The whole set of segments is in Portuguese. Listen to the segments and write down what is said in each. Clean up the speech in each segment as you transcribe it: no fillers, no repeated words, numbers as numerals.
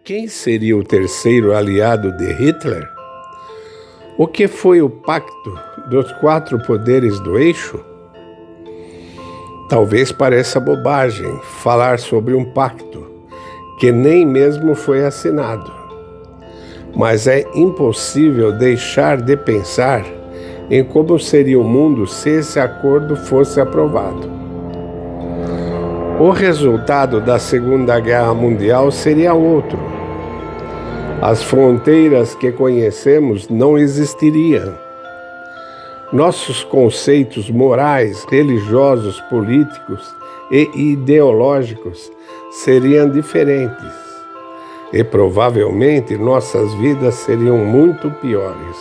Quem seria o terceiro aliado de Hitler? O que foi o pacto dos 4 poderes do eixo? Talvez pareça bobagem falar sobre um pacto que nem mesmo foi assinado, mas é impossível deixar de pensar em como seria o mundo se esse acordo fosse aprovado. O resultado da Segunda Guerra Mundial seria outro. As fronteiras que conhecemos não existiriam. Nossos conceitos morais, religiosos, políticos e ideológicos seriam diferentes. E provavelmente nossas vidas seriam muito piores.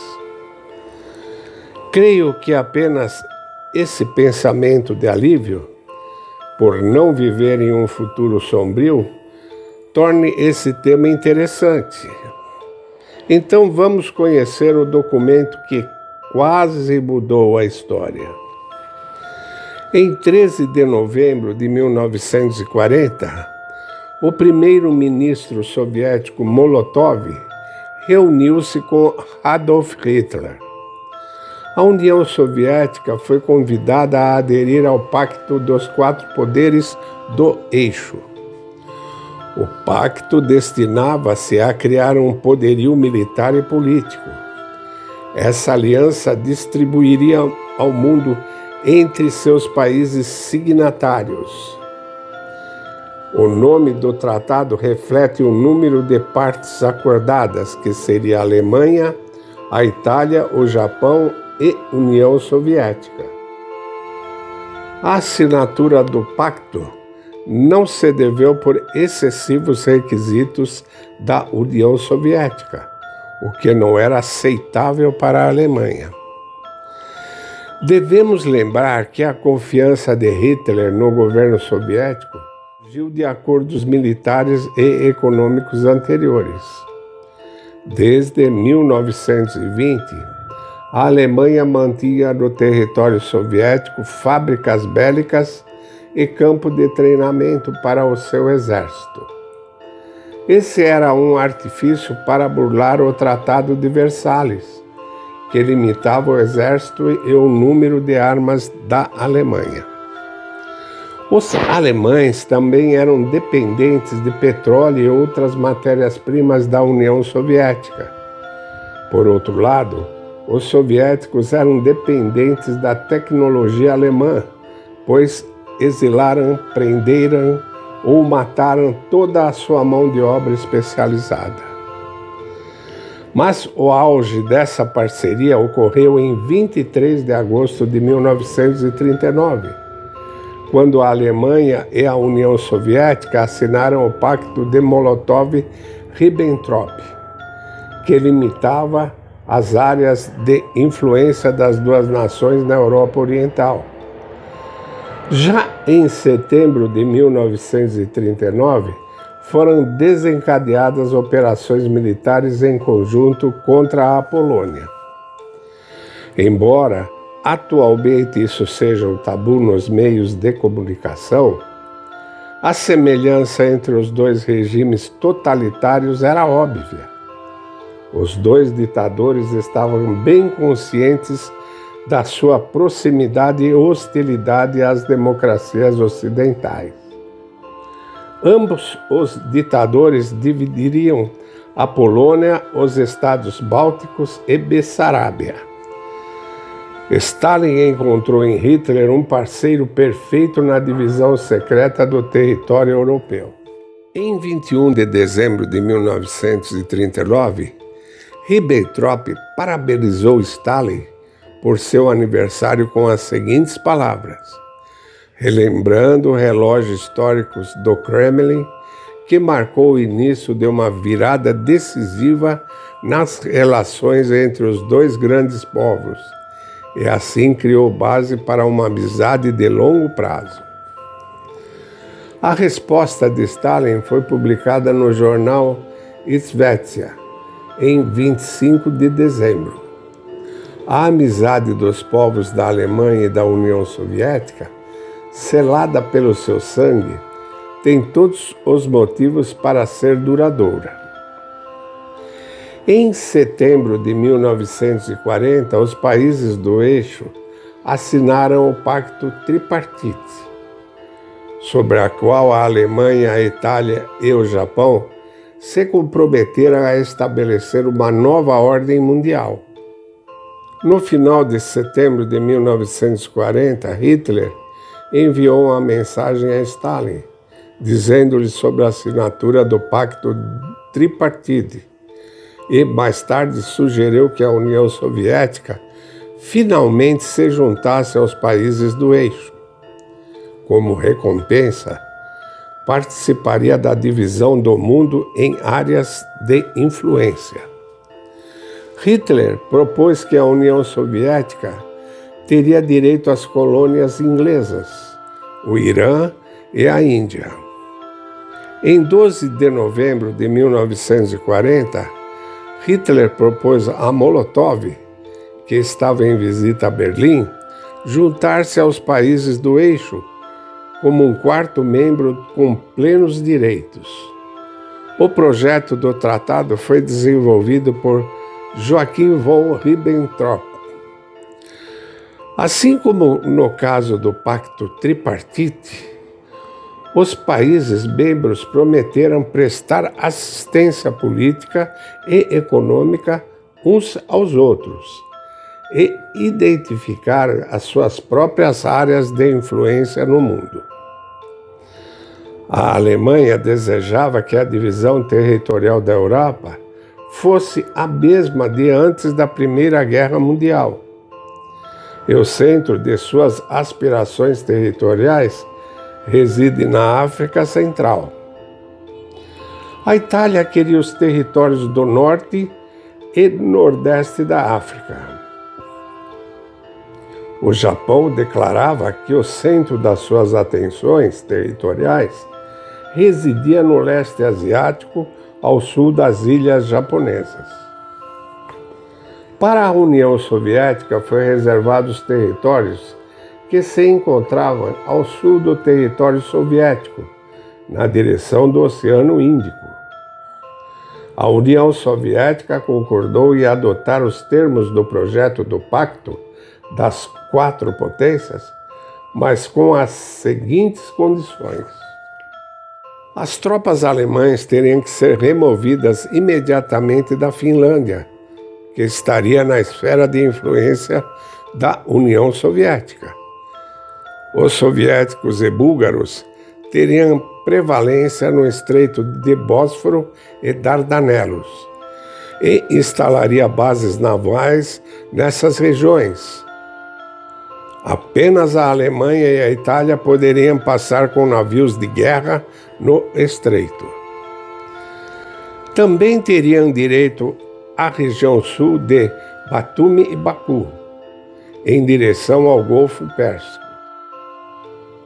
Creio que apenas esse pensamento de alívio, por não viver em um futuro sombrio, torne esse tema interessante. Então vamos conhecer o documento que quase mudou a história. Em 13 de novembro de 1940, o primeiro-ministro soviético Molotov reuniu-se com Adolf Hitler. A União Soviética foi convidada a aderir ao Pacto dos 4 Poderes do Eixo. O pacto destinava-se a criar um poderio militar e político. Essa aliança distribuiria ao mundo entre seus países signatários. O nome do tratado reflete o número de partes acordadas, que seria a Alemanha, a Itália, o Japão e União Soviética. A assinatura do pacto não se deveu por excessivos requisitos da União Soviética, o que não era aceitável para a Alemanha. Devemos lembrar que a confiança de Hitler no governo soviético surgiu de acordos militares e econômicos anteriores. Desde 1920, a Alemanha mantinha no território soviético fábricas bélicas e campo de treinamento para o seu exército. Esse era um artifício para burlar o Tratado de Versalhes, que limitava o exército e o número de armas da Alemanha. Os alemães também eram dependentes de petróleo e outras matérias-primas da União Soviética. Por outro lado, os soviéticos eram dependentes da tecnologia alemã, pois exilaram, prenderam ou mataram toda a sua mão de obra especializada. Mas o auge dessa parceria ocorreu em 23 de agosto de 1939, quando a Alemanha e a União Soviética assinaram o Pacto de Molotov-Ribbentrop, que limitava as áreas de influência das duas nações na Europa Oriental. Já em setembro de 1939, foram desencadeadas operações militares em conjunto contra a Polônia. Embora atualmente isso seja um tabu nos meios de comunicação, a semelhança entre os dois regimes totalitários era óbvia. Os dois ditadores estavam bem conscientes da sua proximidade e hostilidade às democracias ocidentais. Ambos os ditadores dividiriam a Polônia, os estados bálticos e Bessarabia. Stalin encontrou em Hitler um parceiro perfeito na divisão secreta do território europeu. Em 21 de dezembro de 1939, Ribbentrop parabenizou Stalin por seu aniversário com as seguintes palavras, relembrando relógios históricos do Kremlin, que marcou o início de uma virada decisiva nas relações entre os dois grandes povos, e assim criou base para uma amizade de longo prazo. A resposta de Stalin foi publicada no jornal Izvestia, em 25 de dezembro. A amizade dos povos da Alemanha e da União Soviética, selada pelo seu sangue, tem todos os motivos para ser duradoura. Em setembro de 1940, os países do eixo assinaram o Pacto Tripartite, sobre a qual a Alemanha, a Itália e o Japão se comprometeram a estabelecer uma nova ordem mundial. No final de setembro de 1940, Hitler enviou uma mensagem a Stalin, dizendo-lhe sobre a assinatura do Pacto Tripartite, e mais tarde sugeriu que a União Soviética finalmente se juntasse aos países do eixo. Como recompensa, participaria da divisão do mundo em áreas de influência. Hitler propôs que a União Soviética teria direito às colônias inglesas, o Irã e a Índia. Em 12 de novembro de 1940, Hitler propôs a Molotov, que estava em visita a Berlim, juntar-se aos países do eixo como um quarto membro com plenos direitos. O projeto do tratado foi desenvolvido por Joachim von Ribbentrop. Assim como no caso do Pacto Tripartite, os países membros prometeram prestar assistência política e econômica uns aos outros e identificar as suas próprias áreas de influência no mundo. A Alemanha desejava que a divisão territorial da Europa fosse a mesma de antes da Primeira Guerra Mundial. E o centro de suas aspirações territoriais reside na África Central. A Itália queria os territórios do norte e nordeste da África. O Japão declarava que o centro das suas atenções territoriais residia no leste asiático, ao sul das ilhas japonesas. Para a União Soviética foi reservados territórios que se encontravam ao sul do território soviético, na direção do Oceano Índico. A União Soviética concordou em adotar os termos do projeto do Pacto das Quatro Potências, mas com as seguintes condições. As tropas alemãs teriam que ser removidas imediatamente da Finlândia, que estaria na esfera de influência da União Soviética. Os soviéticos e búlgaros teriam prevalência no Estreito de Bósforo e Dardanelos e instalaria bases navais nessas regiões. Apenas a Alemanha e a Itália poderiam passar com navios de guerra no estreito. Também teriam direito à região sul de Batumi e Baku, em direção ao Golfo Pérsico.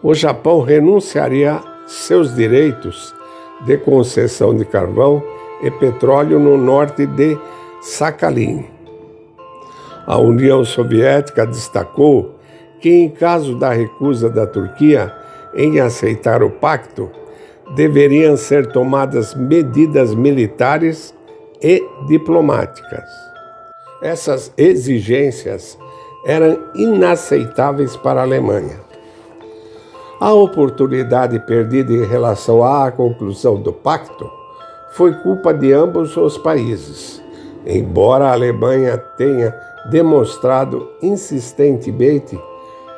O Japão renunciaria seus direitos de concessão de carvão e petróleo no norte de Sakhalin. A União Soviética destacou que, em caso da recusa da Turquia em aceitar o pacto, deveriam ser tomadas medidas militares e diplomáticas. Essas exigências eram inaceitáveis para a Alemanha. A oportunidade perdida em relação à conclusão do pacto foi culpa de ambos os países, embora a Alemanha tenha demonstrado insistentemente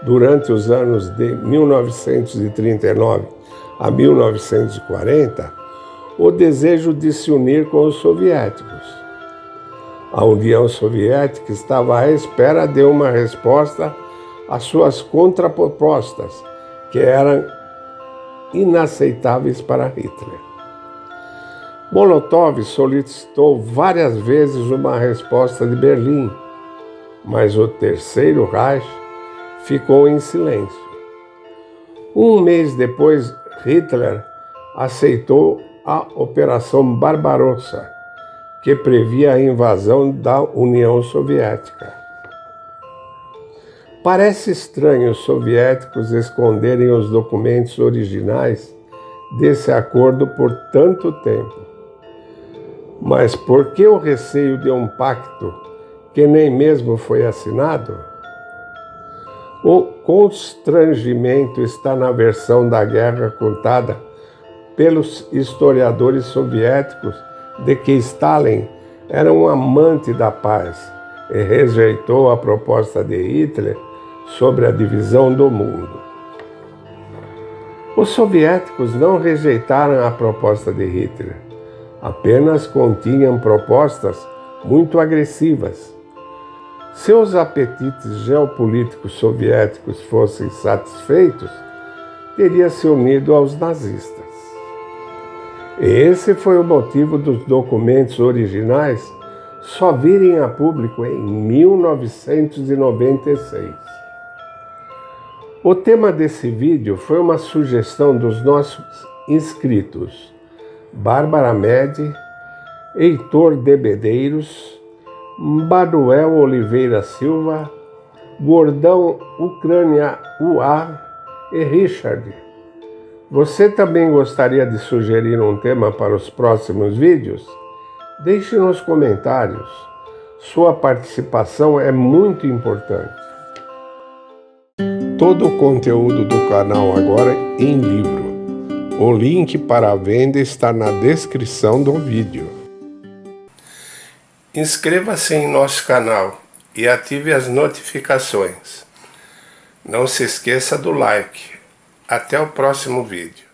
durante os anos de 1939 a 1940 o desejo de se unir com os soviéticos. A União Soviética estava à espera de uma resposta às suas contrapropostas, que eram inaceitáveis para Hitler. Molotov solicitou várias vezes uma resposta de Berlim, mas o Terceiro Reich ficou em silêncio. Um mês depois, Hitler aceitou a Operação Barbarossa, que previa a invasão da União Soviética. Parece estranho os soviéticos esconderem os documentos originais desse acordo por tanto tempo. Mas por que o receio de um pacto que nem mesmo foi assinado? O constrangimento está na versão da guerra contada pelos historiadores soviéticos de que Stalin era um amante da paz e rejeitou a proposta de Hitler sobre a divisão do mundo. Os soviéticos não rejeitaram a proposta de Hitler, apenas continham propostas muito agressivas. Se os apetites geopolíticos soviéticos fossem satisfeitos, teria se unido aos nazistas. Esse foi o motivo dos documentos originais só virem a público em 1996. O tema desse vídeo foi uma sugestão dos nossos inscritos Bárbara Medi, Heitor de Medeiros, Manuel Oliveira Silva, Gordão Ucrânia UA e Richard. Você também gostaria de sugerir um tema para os próximos vídeos? Deixe nos comentários. Sua participação é muito importante. Todo o conteúdo do canal agora em livro. O link para a venda está na descrição do vídeo. Inscreva-se em nosso canal e ative as notificações. Não se esqueça do like. Até o próximo vídeo.